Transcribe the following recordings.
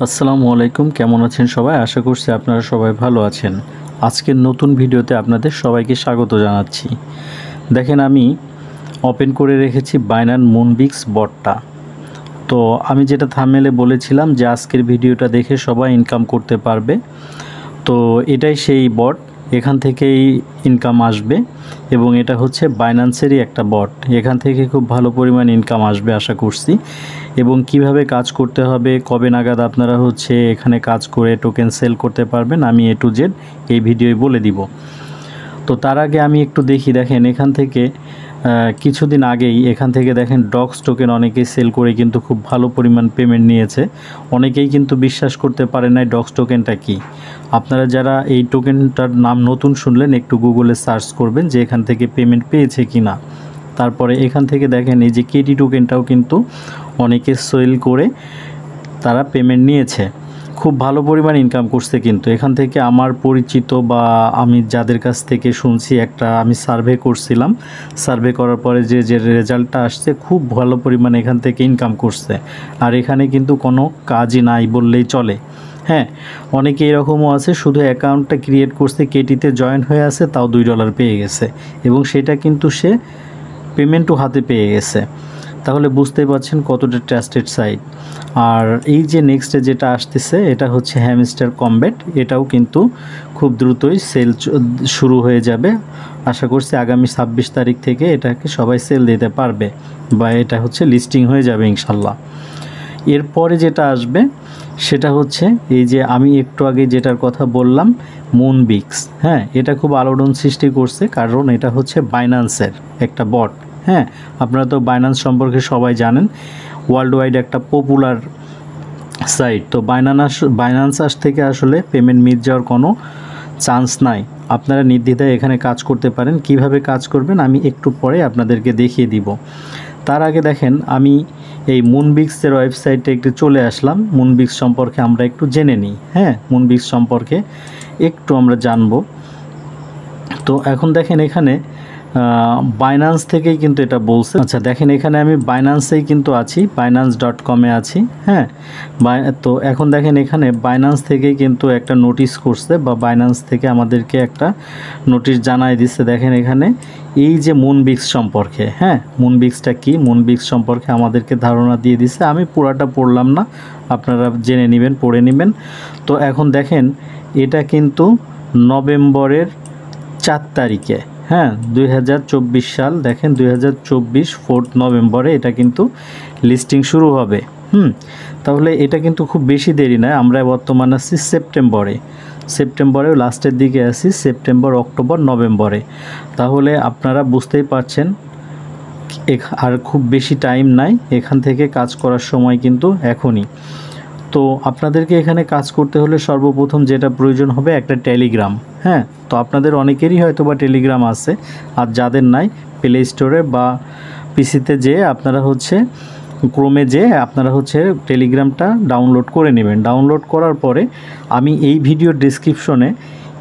আসসালামু আলাইকুম, কেমন আছেন সবাই? আশা করছি আপনারা সবাই ভালো আছেন। আজকের নতুন ভিডিওতে আপনাদের সবাইকে স্বাগত জানাচ্ছি। দেখেন, আমি ওপেন করে রেখেছি বাইনান্স মুনবিক্স বটটা। তো আমি যেটা থাম্বনেলে বলেছিলাম যে আজকের ভিডিওটা দেখে সবাই ইনকাম করতে পারবে, তো এটাই সেই বট। এখান থেকেই ইনকাম আসবে এবং এটা হচ্ছে বাইন্যান্সেরই একটা বট। এখান থেকে খুব ভালো পরিমাণ ইনকাম আসবে আশা করছি। এবং কিভাবে কাজ করতে হবে, কবে নাগাদ আপনারা হচ্ছে এখানে কাজ করে টোকেন সেল করতে পারবেন, আমি A to Z এই ভিডিওয় বলে দিব। তো তার আগে আমি একটু দেখেন এখান থেকে কিছুদিন আগেই এখান থেকে দেখেন ডক্স টোকেন অনেকেই সেল করে কিন্তু খুব ভালো পরিমাণ পেমেন্ট নিয়েছে। অনেকেই কিন্তু বিশ্বাস করতে পারে না ডক্স টোকেনটা কি। আপনারা যারা এই টোকেনটার নাম নতুন শুনলেন, একটু গুগলে সার্চ করবেন যে এখান থেকে পেমেন্ট পেয়েছে কি না। তারপরে এখান থেকে দেখেন এই যে কেটি টোকেনটাও কিন্তু অনেকে সেল করে তারা পেমেন্ট নিয়েছে, খুব ভালো পরিমাণ ইনকাম করছে। কিন্তু এখান থেকে আমার পরিচিত বা আমি যাদের কাছ থেকে শুনছি, একটা আমি সার্ভে করছিলাম, সার্ভে করার পরে যে রেজাল্টটা আসছে, খুব ভালো পরিমাণ এখান থেকে ইনকাম করছে। আর এখানে কিন্তু কোনো কাজই নাই বললেই চলে। হ্যাঁ, অনেকে এরকমও আছে শুধু অ্যাকাউন্টটা ক্রিয়েট করছে, কেটিতে জয়েন হয়ে আছে, তাও $2 পেয়ে গেছে এবং সেটা কিন্তু সে পেমেন্টও হাতে পেয়ে গেছে। তাহলে বুঝতেই পারছেন কতটা ট্রাস্টেড সাইট। আর এই যে নেক্সটে যেটা আসতেছে এটা হচ্ছে হ্যামস্টার কমব্যাট। এটাও কিন্তু খুব দ্রুতই সেল শুরু হয়ে যাবে। আশা করছি আগামী 26 তারিখ থেকে এটাকে সবাই সেল দিতে পারবে বা এটা হচ্ছে লিস্টিং হয়ে যাবে ইনশাল্লাহ। এরপরে যেটা আসবে সেটা হচ্ছে এই যে আমি একটু আগে যেটার কথা বললাম, মুনবিক্স। হ্যাঁ, এটা খুব আলোড়ন সৃষ্টি করছে, কারণ এটা হচ্ছে বাইন্যান্সের একটা বট। হ্যাঁ, আপনারা তো বাইন্যান্স সম্পর্কে সবাই জানেন, ওয়ার্ল্ড ওয়াইড একটা পপুলার সাইট। তো বাইন্যান্স থেকে আসলে পেমেন্ট মিস যাওয়ার কোনো চান্স নাই। আপনারা নির্দ্বিধায় এখানে কাজ করতে পারেন। কিভাবে কাজ করবেন আমি একটু পরে আপনাদেরকে দেখিয়ে দিব। তার আগে দেখেন, আমি এই মুনবিক্সের ওয়েবসাইটে একটু চলে আসলাম। মুনবিক্স সম্পর্কে আমরা একটু জেনে নিই। হ্যাঁ, মুনবিক্স সম্পর্কে একটু আমরা জানব। তো এখন দেখেন এখানে বাইন্যান্স থেকেই কিন্তু এটা বলছে। আচ্ছা দেখেন, এখানে আমি বাইন্যান্সেই কিন্তু আছি, binance.com-এ আছি। হ্যাঁ, তো এখন দেখেন এখানে বাইন্যান্স থেকেই কিন্তু একটা নোটিশ করছে বা বাইন্যান্স থেকে আমাদেরকে একটা নোটিশ জানাই দিচ্ছে। দেখেন এখানে এই যে মুনবিক্স সম্পর্কে, হ্যাঁ, মুনবিক্সটা কি, মুনবিক্স সম্পর্কে আমাদেরকে ধারণা দিয়ে দিচ্ছে। আমি পুরাটা পড়লাম না, আপনারা জেনে নেবেন, পড়ে নেবেন। তো এখন দেখেন এটা কিন্তু নভেম্বরের 4 তারিখে, হ্যাঁ 2024 সাল, দেখেন 2024 4 নভেম্বরে এটা কিন্তু লিস্টিং শুরু হবে। তাহলে এটা কিন্তু খুব বেশি দেরি নয়। আমরা বর্তমানে আছি সেপ্টেম্বরেও লাস্টের দিকে আছি, সেপ্টেম্বর, অক্টোবর, নভেম্বরে। তাহলে আপনারা বুঝতেই পারছেন আর খুব বেশি টাইম নাই। এখান থেকে কাজ করার সময় কিন্তু এখনই। তো আপনাদেরকে এখানে কাজ করতে হলে সর্বপ্রথম যেটা প্রয়োজন হবে একটা টেলিগ্রাম। হ্যাঁ, তো আপনাদের অনেকেরই হয়তো বা টেলিগ্রাম আছে, আর যাদের নাই প্লে স্টোরে বা পিসিতে যেয়ে আপনারা হচ্ছে ক্রোমে যেয়ে আপনারা হচ্ছে টেলিগ্রামটা ডাউনলোড করে নেবেন। ডাউনলোড করার পরে আমি এই ভিডিওর ডেসক্রিপশনে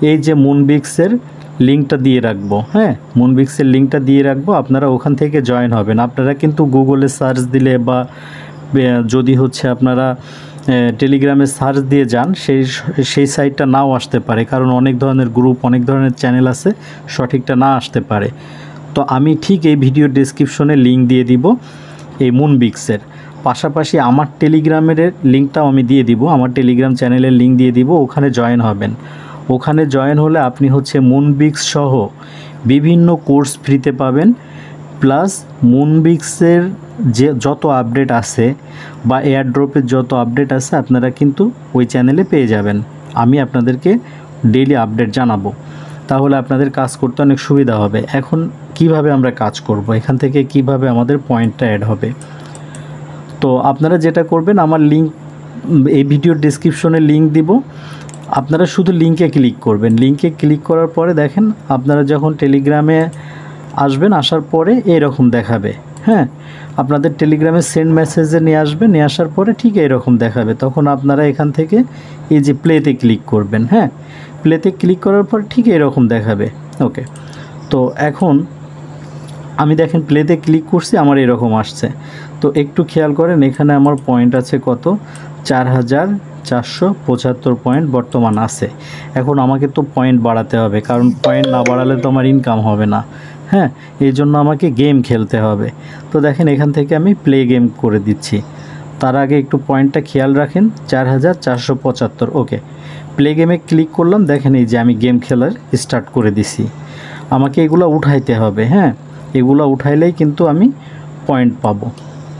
এই যে মুনবিক্সের লিঙ্কটা দিয়ে রাখবো। হ্যাঁ, মুনবিক্সের লিঙ্কটা দিয়ে রাখবো, আপনারা ওখান থেকে জয়েন হবেন। আপনারা কিন্তু গুগলে সার্চ দিলে বা যদি হচ্ছে আপনারা টেলিগ্রামে সার্চ দিয়ে যান, সেই সাইটটা নাও আসতে পারে, কারণ অনেক ধরনের গ্রুপ, অনেক ধরনের চ্যানেল আছে, সঠিকটা না আসতে পারে। তো আমি ঠিক এই ভিডিও ডেসক্রিপশনে লিঙ্ক দিয়ে দিব এই মুনবিক্সের। পাশাপাশি আমার টেলিগ্রামের লিঙ্কটাও আমি দিয়ে দিব, আমার টেলিগ্রাম চ্যানেলের লিঙ্ক দিয়ে দিব, ওখানে জয়েন হবেন। ওখানে জয়েন হলে আপনি হচ্ছে মুনবিক্স সহ বিভিন্ন কোর্স ফ্রিতে পাবেন, প্লাস মুনবিক্সের যে যত আপডেট আছে বা এয়ারড্রপের যত আপডেট আছে আপনারা কিন্তু ওই চ্যানেলে পেয়ে যাবেন। আমি আপনাদেরকে ডেইলি আপডেট জানাবো, তাহলে আপনাদের কাজ করতে অনেক সুবিধা হবে। এখন কিভাবে আমরা কাজ করব, এখান থেকে কিভাবে আমাদের পয়েন্টটা অ্যাড হবে, তো আপনারা যেটা করবেন, আমার লিঙ্ক এই ভিডিওর ডেসক্রিপশনে লিঙ্ক দিব, আপনারা শুধু লিঙ্কে ক্লিক করবেন। লিঙ্কে ক্লিক করার পরে দেখেন আপনারা যখন টেলিগ্রামে আসবেন, আসার পরে এরকম দেখাবে। হ্যাঁ, আপনাদের টেলিগ্রামে সেন্ড মেসেজে নিয়ে আসবে, নিয়ে আসার পরে ঠিক এরকম দেখাবে। তখন আপনারা এখান থেকে এই যে প্লেতে ক্লিক করবেন। হ্যাঁ, প্লেতে ক্লিক করার পর ঠিক এরকম দেখাবে। ওকে, তো এখন আমি দেখেন প্লেতে ক্লিক করছি, আমার এরকম আসছে। তো একটু খেয়াল করেন, এখানে আমার পয়েন্ট আছে কত, 4475 পয়েন্ট বর্তমান আছে। এখন আমাকে তো পয়েন্ট বাড়াতে হবে, কারণ পয়েন্ট না বাড়ালে তো আমার ইনকাম হবে না। হ্যাঁ, এই জন্য আমাকে গেম খেলতে হবে। তো দেখেন এখান থেকে আমি প্লে গেম করে দিচ্ছি। তার আগে একটু পয়েন্টটা খেয়াল রাখেন, 4475। ওকে, প্লে গেমে ক্লিক করলাম। দেখেন এই যে আমি গেম খেলার স্টার্ট করে দিছি। আমাকে এগুলো উঠাইতে হবে। হ্যাঁ, এগুলো উঠাইলেই কিন্তু আমি পয়েন্ট পাবো।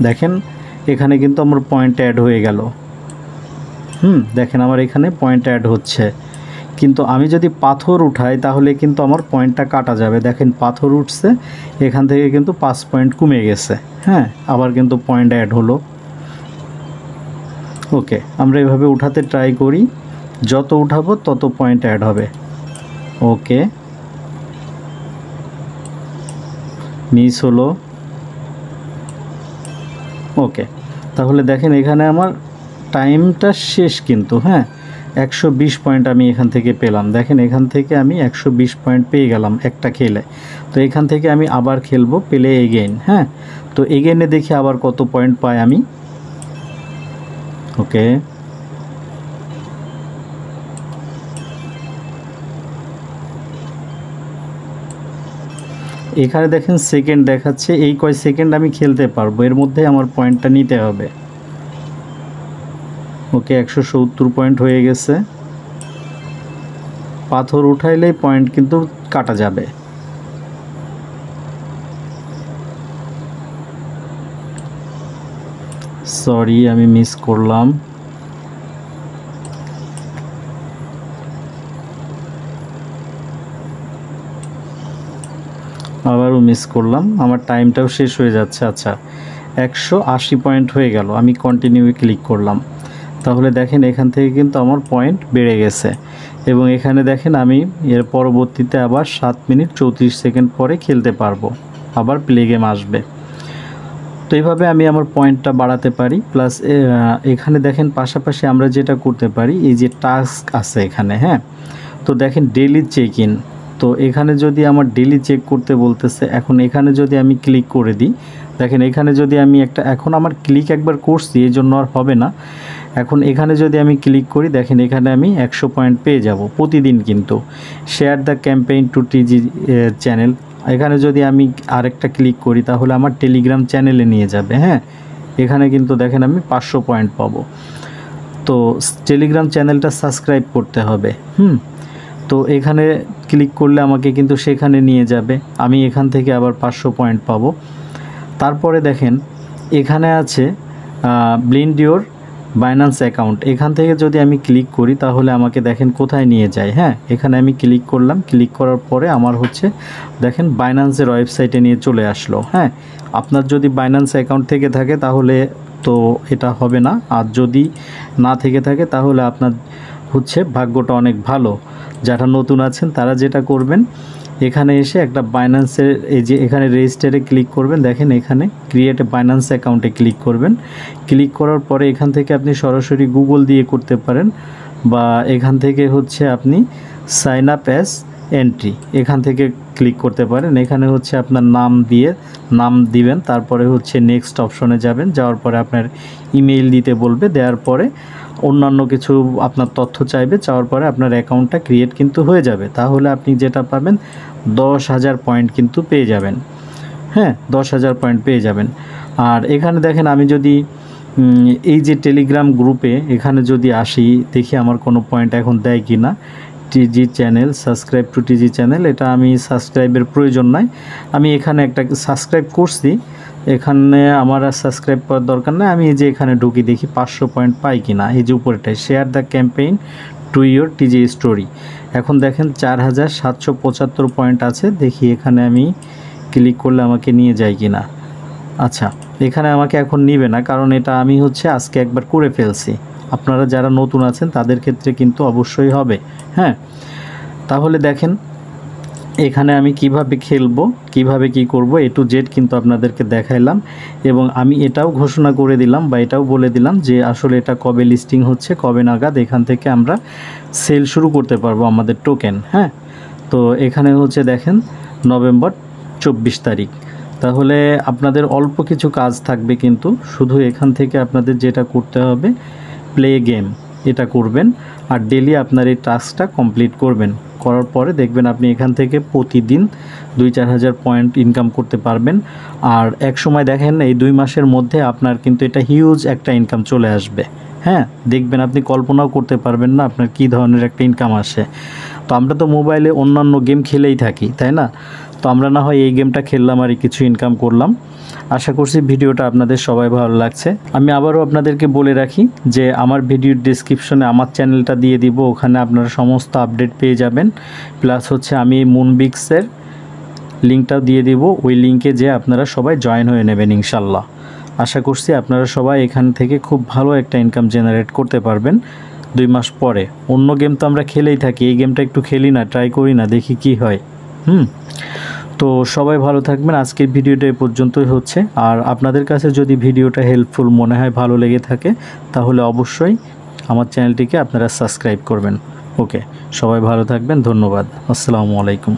দেখেন এখানে কিন্তু আমার পয়েন্ট অ্যাড হয়ে গেল। দেখেন আমার এখানে পয়েন্ট অ্যাড হচ্ছে। কিন্তু আমি যদি পাথর উঠাই তাহলে কিন্তু আমার পয়েন্টটা কাটা যাবে। দেখেন পাথর উঠছে, এখান থেকে কিন্তু 5 পয়েন্ট কমে গেছে। হ্যাঁ, আবার কিন্তু পয়েন্ট অ্যাড হলো। ওকে, আমরা এভাবে উঠাতে ট্রাই করি, যত উঠাবো তত পয়েন্ট অ্যাড হবে। ওকে, মিস হলো। ওকে, তাহলে দেখেন এখানে আমার টাইমটা শেষ কিন্তু। হ্যাঁ, 120 পয়েন্ট আমি এখান থেকে পেলাম। দেখেন এখান থেকে আমি 120 পয়েন্ট পেয়ে গেলাম একটা খেলে। তো এখান থেকে আমি আবার খেলবো পেলে এগেইন। হ্যাঁ, তো এগেইনে দেখি আবার কত পয়েন্ট পাই আমি। ওকে, এখানে দেখেন সেকেন্ড দেখাচ্ছে, এই কয় সেকেন্ড আমি খেলতে পারবো, এর মধ্যে আমার পয়েন্টটা নিতে হবে। ওকে, 170 পয়েন্ট হয়ে গেছে। পাথর উঠাইলেই পয়েন্ট কিন্তু কাটা যাবে। সরি, আমি মিস করলাম। আবারও মিস করলাম, আমার টাইমটাও শেষ হয়ে যাচ্ছে। আচ্ছা, 180 পয়েন্ট হয়ে গেল। আমি কন্টিনিউ ক্লিক করলাম। তাহলে দেখেন এখান থেকে কিন্তু আমার পয়েন্ট বেড়ে গেছে। এবং এখানে দেখেন আমি এর পরবর্তীতে আবার 7 মিনিট 34 সেকেন্ড পরে খেলতে পারবো, আবার প্লে গেম আসবে। তো এইভাবে আমি আমার পয়েন্টটা বাড়াতে পারি। প্লাস এখানে দেখেন পাশাপাশি আমরা যেটা করতে পারি, এই যে টাস্ক আছে এখানে। হ্যাঁ, তো দেখেন ডেইলি চেক ইন। তো এখানে যদি আমার ডেইলি চেক করতে বলতেছে, এখন এখানে যদি আমি ক্লিক করে দিই, দেখেন এখানে যদি আমি এখন আমার ক্লিক একবার করছি, এই জন্য আর হবে না। এখন এখানে যদি আমি ক্লিক করি, দেখেন এখানে আমি 100 পয়েন্ট পেয়ে যাব প্রতিদিন। কিন্তু share the campaign two টিজি channel, এখানে যদি আমি আরেকটা ক্লিক করি তাহলে আমার টেলিগ্রাম চ্যানেলে নিয়ে যাবে। হ্যাঁ, এখানে কিন্তু দেখেন আমি 500 পয়েন্ট পাবো। তো টেলিগ্রাম চ্যানেলটা সাবস্ক্রাইব করতে হবে। তো এখানে ক্লিক করলে আমাকে কিন্তু সেখানে নিয়ে যাবে, আমি এখান থেকে আবার 500 পয়েন্ট পাবো। তারপরে দেখেন এখানে আছে ব্লিন্ড ইওর বাইন্যান্স অ্যাকাউন্ট, এখান থেকে যদি আমি ক্লিক করি তাহলে আমাকে দেখেন কোথায় নিয়ে যায়। হ্যাঁ, এখানে আমি ক্লিক করলাম, ক্লিক করার পরে আমার হচ্ছে দেখেন বাইন্যান্সের ওয়েবসাইটে নিয়ে চলে আসলো। হ্যাঁ, আপনার যদি বাইন্যান্স অ্যাকাউন্ট থেকে থাকে তাহলে তো এটা হবে না, আর যদি না থেকে থাকে তাহলে আপনার হচ্ছে ভাগ্যটা অনেক ভালো। যারা নতুন আছেন তারা যেটা করবেন, এখানে এসে একটা বাইন্যান্সের এই যে এখানে রেজিস্টারে ক্লিক করবেন। দেখেন এখানে ক্রিয়েট এ বাইন্যান্স অ্যাকাউন্টে ক্লিক করবেন। ক্লিক করার পরে এখান থেকে আপনি সরাসরি গুগল দিয়ে করতে পারেন, বা এখান থেকে হচ্ছে আপনি সাইন আপ অ্যাজ এন্ট্রি এখান থেকে ক্লিক করতে পারেন। এখানে হচ্ছে আপনার নাম দিবেন, তারপরে হচ্ছে নেক্সট অপশনে যাবেন। যাওয়ার পরে আপনার ইমেইল দিতে বলবে, দেওয়ার পরে অন্যান্য কিছু আপনার তথ্য চাইবে, চাওয়ার পরে আপনার অ্যাকাউন্টটা ক্রিয়েট কিন্তু হয়ে যাবে। তাহলে আপনি যেটা পাবেন 10,000 পয়েন্ট কিন্তু পেয়ে যাবেন। হ্যাঁ, 10,000 পয়েন্ট পেয়ে যাবেন। আর এখানে দেখেন আমি যদি এই যে টেলিগ্রাম গ্রুপে এখানে যদি আসি, দেখি আমার কোনো পয়েন্ট এখন দেয় কি না। টিজি চ্যানেল, সাবস্ক্রাইব টু টিজি চ্যানেল, এটা আমি সাবস্ক্রাইবের প্রয়োজন নাই। আমি এখানে একটা সাবস্ক্রাইব করছি, এখানে আমার আর সাবস্ক্রাইব করার দরকার নেই। আমি এই যে এখানে ঢুকি দেখি 500 পয়েন্ট পাই কিনা। এই যে উপরেটায় share the campaign to your TG story, এখন দেখেন 4775 পয়েন্ট আছে। দেখি এখানে আমি ক্লিক করলে আমাকে নিয়ে যায় কিনা। আচ্ছা, এখানে আমাকে এখন নিবে না, কারণ এটা আমি হচ্ছে আজকে একবার করে ফেলছি। আপনারা যারা নতুন আছেন তাদের ক্ষেত্রে কিন্তু অবশ্যই হবে। হ্যাঁ, তাহলে দেখেন এখানে আমি কিভাবে খেলবো, কিভাবে কি করব, এ টু জেড কিন্তু আপনাদেরকে দেখাইলাম। এবং আমি এটাও ঘোষণা করে দিলাম বা এটাও বলে দিলাম যে আসলে এটা কবে লিস্টিং হচ্ছে, কবে নাগাদ এখান থেকে আমরা সেল শুরু করতে পারবো আমাদের টোকেন। হ্যাঁ, তো এখানে হচ্ছে দেখেন নভেম্বর 24 তারিখ। তাহলে আপনাদের অল্প কিছু কাজ থাকবে, কিন্তু শুধু এখান থেকে আপনাদের যেটা করতে হবে, প্লে গেম এটা করবেন আর ডেলি আপনার এই টাস্কটা কমপ্লিট করবেন। করার পরে দেখবেন আপনি এখান থেকে প্রতিদিন 2-4 হাজার পয়েন্ট ইনকাম করতে পারবেন। আর এক সময় দেখেন এই 2 মাসের মধ্যে আপনার কিন্তু এটা হিউজ একটা ইনকাম চলে আসবে। হ্যাঁ, দেখবেন আপনি কল্পনাও করতে পারবেন না আপনার কী ধরনের একটা ইনকাম আসে। তো আমরা তো মোবাইলে অন্যান্য গেম খেলেই থাকি, তাই না? তো আমরা না হয় এই গেমটা খেললাম আর কিছু ইনকাম করলাম। আশা করছি ভিডিওটা আপনাদের সবাই ভালো লাগছে। আমি আবারও আপনাদেরকে বলে রাখি যে আমার ভিডিওর ডেসক্রিপশনে আমার চ্যানেলটা দিয়ে দিব, ওখানে আপনারা সমস্ত আপডেট পেয়ে যাবেন। প্লাস হচ্ছে আমি মুনবিক্সের লিঙ্কটাও দিয়ে দিব, ওই লিঙ্কে যে আপনারা সবাই জয়েন হয়ে নেবেন ইনশাল্লাহ। আশা করছি আপনারা সবাই এখান থেকে খুব ভালো একটা ইনকাম জেনারেট করতে পারবেন 2 মাস পরে। অন্য গেম তো আমরা খেলেই থাকি, এই গেমটা একটু খেলি না, ট্রাই করি না, দেখি কি হয়। তো সবাই ভালো থাকবেন। আজকের ভিডিওটা এই পর্যন্তই হচ্ছে। আর আপনাদের কাছে যদি ভিডিওটা হেল্পফুল মনে হয়, ভালো লেগে থাকে, তাহলে অবশ্যই আমার চ্যানেলটিকে আপনারা সাবস্ক্রাইব করবেন। ওকে, সবাই ভালো থাকবেন, ধন্যবাদ, আসসালামু আলাইকুম।